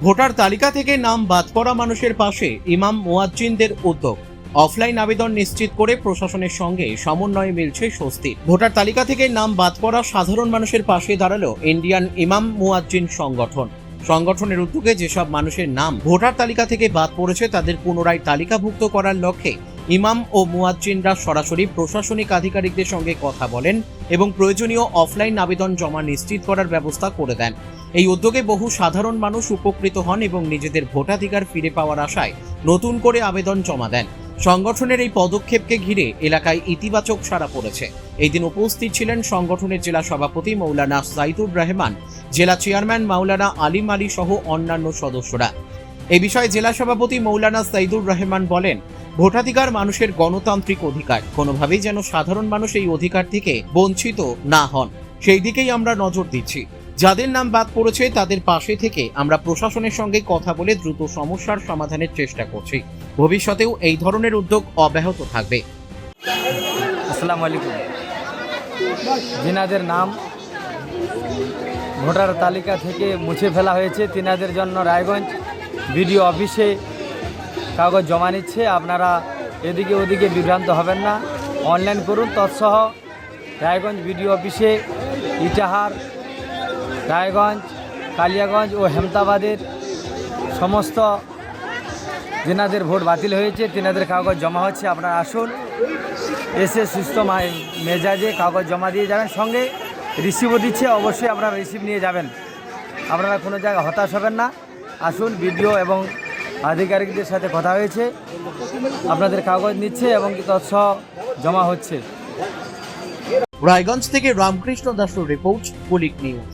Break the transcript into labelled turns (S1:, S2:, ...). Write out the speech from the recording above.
S1: Voter তালিকা থেকে নাম বাদ পড়া মানুষের পাশে ইমাম মুয়াজ্জিনদের উদ্যোগ। অফলাইন আবেদন নিশ্চিত করে প্রশাসনের সঙ্গে সমন্বয়ে মিলছে স্বস্তি। ভোটার তালিকা থেকে নাম বাদ পড়া সাধারণ মানুষের পাশে দাঁড়ালো ইন্ডিয়ান ইমাম মুয়াজ্জিন সংগঠন। সংগঠনের উদ্যোগে যেসব মানুষের নাম ভোটার তালিকা থেকে বাদ পড়েছে তাদের পুনরায় তালিকাভুক্ত করার লক্ষ্যে ইমাম ও মুয়াজ্জিনরা সরাসরি প্রশাসনিক আধিকারিকদের সঙ্গে কথা বলেন এবং প্রয়োজনীয় অফলাইন আবেদন জমা নিশ্চিত করার ব্যবস্থা করে দেন। এই উদ্যোগে বহু সাধারণ মানুষ উপকৃত হন এবং নিজেদের ভোটাধিকার ফিরে পাওয়ার আশায় নতুন করে আবেদন জমা দেন। সংগঠনের এই পদক্ষেপকে ঘিরে এলাকায় ইতিবাচক সাড়া পড়েছে। এই দিন উপস্থিত ছিলেন সংগঠনের জেলা সভাপতি মৌলানা সাইদুর রহমান, জেলা চেয়ারম্যান মাওলানা আলিম আলী সহ অন্যান্য সদস্যরা। এই বিষয়ে জেলা সভাপতি মৌলানা সাইদুর রহমান বলেন, ভোটাধিকার মানুষের গণতান্ত্রিক অধিকার, কোনোভাবেই যেন সাধারণ মানুষ এই অধিকার থেকে বঞ্চিত না হন সেই দিকেই আমরা নজর দিচ্ছি। যাদের নাম বাদ পড়েছে তাদের পাশে থেকে আমরা প্রশাসনের সঙ্গে কথা বলে দ্রুত সমস্যার সমাধানের চেষ্টা করছি। ভবিষ্যতেও এই ধরনের উদ্যোগ অব্যাহত থাকবে।
S2: আসসালামু আলাইকুম। যিনাদের নাম ভোটার তালিকা থেকে মুছে ফেলা হয়েছে তিনাদের জন্য রায়গঞ্জ বিডিও অফিসে কাগজ জমা নিচ্ছে। আপনারা এদিকে ওদিকে বিভ্রান্ত হবেন না, অনলাইন করুন। তৎসহ রায়গঞ্জ বিডিও অফিসে ইটাহার, রায়গঞ্জ, কালিয়াগঞ্জ ও হেমতাবাদের সমস্ত যেনাদের ভোট বাতিল হয়েছে তিনাদের কাগজ জমা হচ্ছে। আপনারা আসুন, এসে সুস্থ মেজাজে কাগজ জমা দিয়ে যাবেন। সঙ্গে রিসিভও দিচ্ছে, অবশ্যই আপনারা রিসিভ নিয়ে যাবেন। আপনারা কোনো জায়গায় হতাশ হবেন না। আসুন, বিডিও এবং আধিকারিকদের সাথে কথা হয়েছে, আপনাদের কাগজ নিচ্ছে এবং তৎসহ জমা হচ্ছে।
S1: রায়গঞ্জ থেকে রামকৃষ্ণ দাসের রিপোর্ট, কুলিক নিউজ।